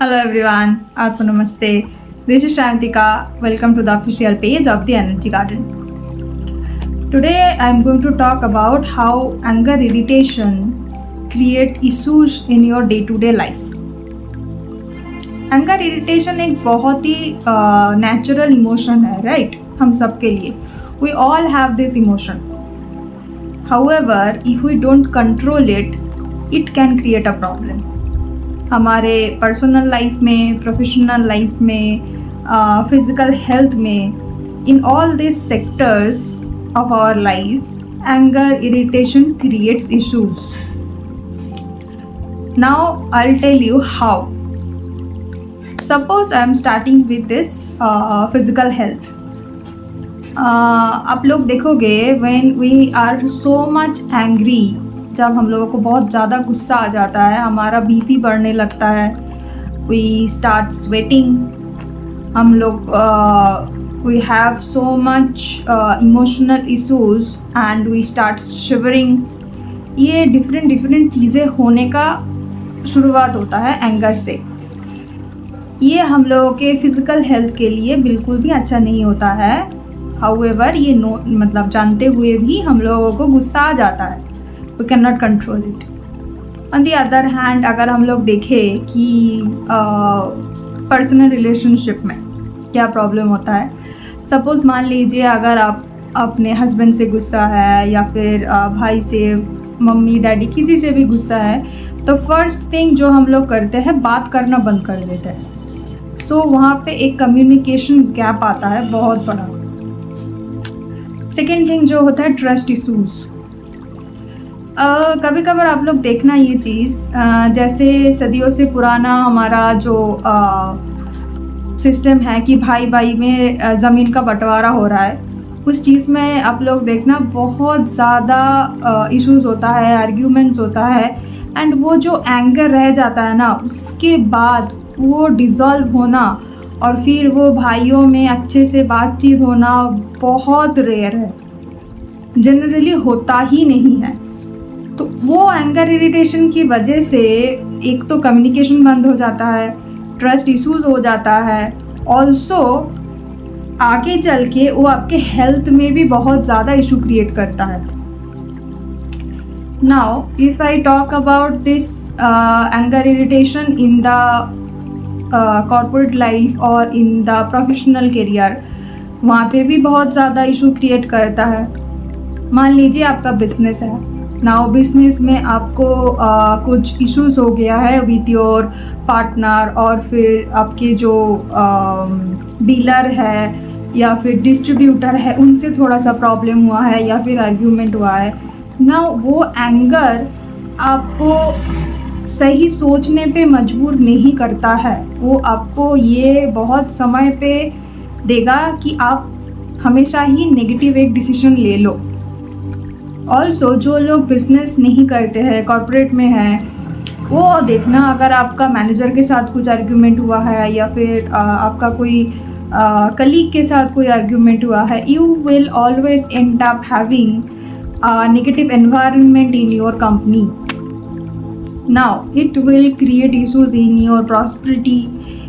Hello everyone, Atma Namaste. This is Shrantika. Welcome to the official page of the Energy Garden. Today I am going to talk about how anger irritation create issues in your day-to-day life. Anger irritation एक बहुत ही natural emotion है, right? हम सब के लिए we all have this emotion. However if we don't control it can create a problem. हमारे personal life में, प्रोफेशनल लाइफ में, फिजिकल हेल्थ में, in all this sectors of our life anger irritation creates issues. Now I will tell you how. Suppose I am starting with this physical health. आप लोग देखोगे when we are so much angry, जब हम लोगों को बहुत ज़्यादा गुस्सा आ जाता है, हमारा बीपी बढ़ने लगता है, we start sweating, हम लोग we have so much emotional issues and we start shivering. ये डिफरेंट चीज़ें होने का शुरुआत होता है एंगर से. ये हम लोगों के फिज़िकल हेल्थ के लिए बिल्कुल भी अच्छा नहीं होता है. हाउएवर ये मतलब जानते हुए भी हम लोगों को गुस्सा आ जाता है. We can not control it. On the other hand अगर हम लोग देखें कि पर्सनल रिलेशनशिप में क्या प्रॉब्लम होता है. सपोज़ मान लीजिए अगर आप अपने हस्बैंड से गुस्सा है या फिर भाई से, मम्मी डैडी किसी से भी गुस्सा है, तो फर्स्ट थिंग जो हम लोग करते हैं बात करना बंद कर देते हैं. सो वहाँ पे एक कम्युनिकेशन गैप आता है बहुत बड़ा. सेकेंड थिंग जो होता है ट्रस्ट इशूज़. कभी कभार आप लोग देखना ये चीज़, जैसे सदियों से पुराना हमारा जो सिस्टम है कि भाई भाई में ज़मीन का बंटवारा हो रहा है, उस चीज़ में आप लोग देखना बहुत ज़्यादा इश्यूज़ होता है, आर्ग्यूमेंट्स होता है. एंड वो जो एंगर रह जाता है ना, उसके बाद वो डिज़ोल्व होना और फिर वो भाइयों में अच्छे से बातचीत होना बहुत रेयर है, जनरली होता ही नहीं है. तो वो एंगर इरिटेशन की वजह से एक तो कम्युनिकेशन बंद हो जाता है, ट्रस्ट इश्यूज हो जाता है, ऑल्सो आगे चल के वो आपके हेल्थ में भी बहुत ज़्यादा इशू क्रिएट करता है. Now if I talk about this anger irritation in the corporate life और इन द प्रोफेशनल करियर, वहाँ पे भी बहुत ज़्यादा इशू क्रिएट करता है. मान लीजिए आपका बिजनेस है. नाउ बिजनेस में आपको कुछ इश्यूज हो गया है विथ योर पार्टनर, और फिर आपके जो डीलर है या फिर डिस्ट्रीब्यूटर है उनसे थोड़ा सा प्रॉब्लम हुआ है या फिर आर्ग्यूमेंट हुआ है. नाउ वो एंगर आपको सही सोचने पे मजबूर नहीं करता है, वो आपको ये बहुत समय पे देगा कि आप हमेशा ही नेगेटिव एक डिसीजन ले लो. ऑल्सो जो लोग बिजनेस नहीं करते हैं, कॉर्पोरेट में हैं, वो देखना अगर आपका मैनेजर के साथ कुछ आर्ग्यूमेंट हुआ है या फिर आपका कोई कलीग के साथ कोई आर्ग्यूमेंट हुआ है, you will always and up having negative environment in your company. Now it will create issues in your prosperity,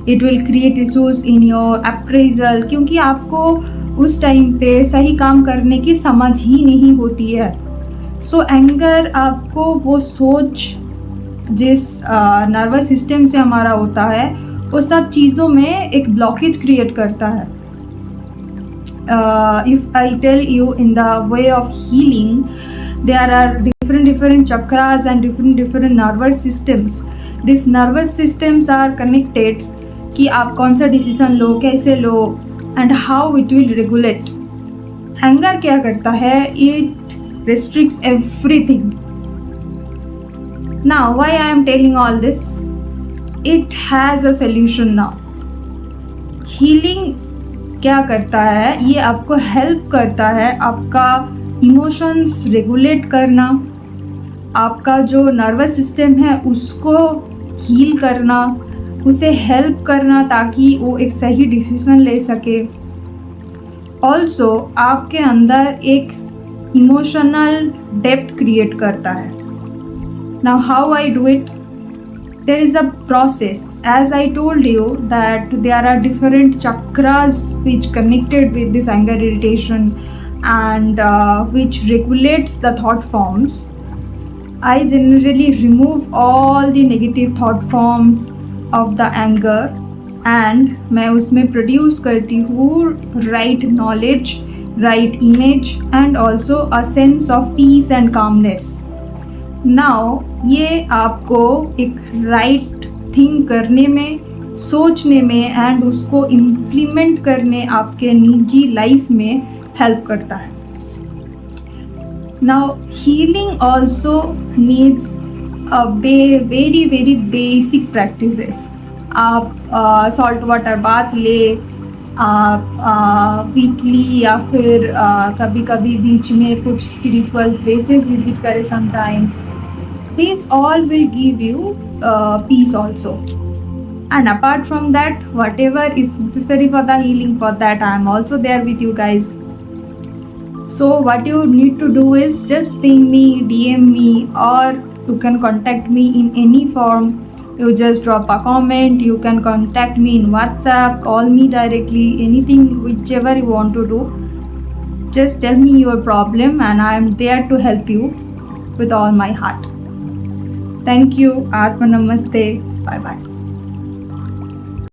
it will create issues in your appraisal, क्योंकि आपको उस टाइम पे सही काम करने की समझ ही नहीं होती है. सो एंगर आपको वो सोच जिस नर्वस सिस्टम से हमारा होता है, वो सब चीज़ों में एक ब्लॉकेज क्रिएट करता है. If I tell you in the way of healing, there are different chakras and different nervous systems. These nervous systems are connected कि आप कौन सा डिसीजन लो, कैसे लो, and how it will regulate. Anger क्या करता है? It restricts everything. Now why I am telling all this? It has a solution now. Healing क्या करता है? ये आपको हेल्प करता है आपका इमोशंस रेगुलेट करना, आपका जो नर्वस सिस्टम है उसको हील करना, उसे हेल्प करना ताकि वो एक सही डिसीजन ले सके. ऑल्सो आपके अंदर एक इमोशनल डेप्थ क्रिएट करता है. Now how I do it? there is a process. As I told you that there are different chakras which connected with this anger irritation and which regulates the thought forms. I generally remove all the negative thought forms of the anger and मैं उसमें produce करती हूँ right knowledge, right image and also a sense of peace and calmness. Now ये आपको एक right thing करने में, सोचने में एंड उसको इम्प्लीमेंट करने आपके निजी लाइफ में हेल्प करता है. Now healing also needs a very very basic practices. आप सॉल्ट वाटर बाथ ले, आप वीकली या फिर कभी कभी बीच में कुछ स्पिरिचुअल प्लेसेस विजिट करें sometimes. These all will give you peace also. And apart from that, whatever is necessary for the healing, for that I am also there with you guys. So what you need to do is just ping me, DM me, or you can contact me in any form. You just drop a comment, you can contact me in WhatsApp, call me directly, anything, whichever you want to do. Just tell me your problem and I am there to help you with all my heart. Thank you. Atma Namaste. Bye bye.